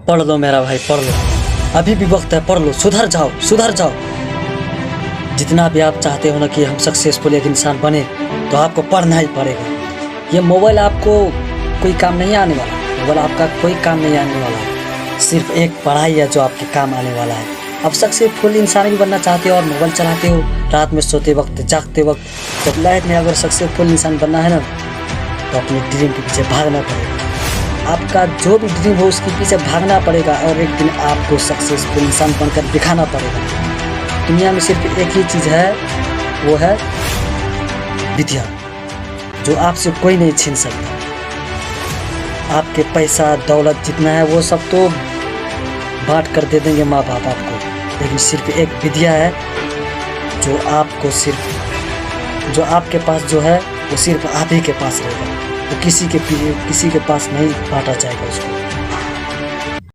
पढ़ लो मेरा भाई, पढ़ लो, अभी भी वक्त है, पढ़ लो, सुधर जाओ, सुधर जाओ। जितना भी आप चाहते हो ना कि हम सक्सेसफुल एक इंसान बने, तो आपको पढ़ना ही पड़ेगा। ये मोबाइल आपको कोई काम नहीं आने वाला, मोबाइल आपका कोई काम नहीं आने वाला है। सिर्फ एक पढ़ाई है जो आपके काम आने वाला है। अब सक्सेसफुल इंसान भी बनना चाहते हो और मोबाइल चलाते हो रात में सोते वक्त, जागते वक्त, जब लाइफ में अगर सक्सेसफुल इंसान बनना है ना, तो अपने ड्रीम के पीछे भागना पड़ेगा। आपका जो भी ड्रीम हो उसके पीछे भागना पड़ेगा और एक दिन आपको सक्सेसफुल इंसान बनकर दिखाना पड़ेगा। दुनिया में सिर्फ एक ही चीज़ है, वो है विद्या, जो आपसे कोई नहीं छीन सकता। आपके पैसा दौलत जितना है वो सब तो बांट कर दे देंगे माँ बाप आपको, लेकिन सिर्फ एक विद्या है जो आपको सिर्फ, जो आपके पास जो है वो सिर्फ आप ही के पास रहेगा, वो किसी के पास नहीं बांटा जाएगा उसको।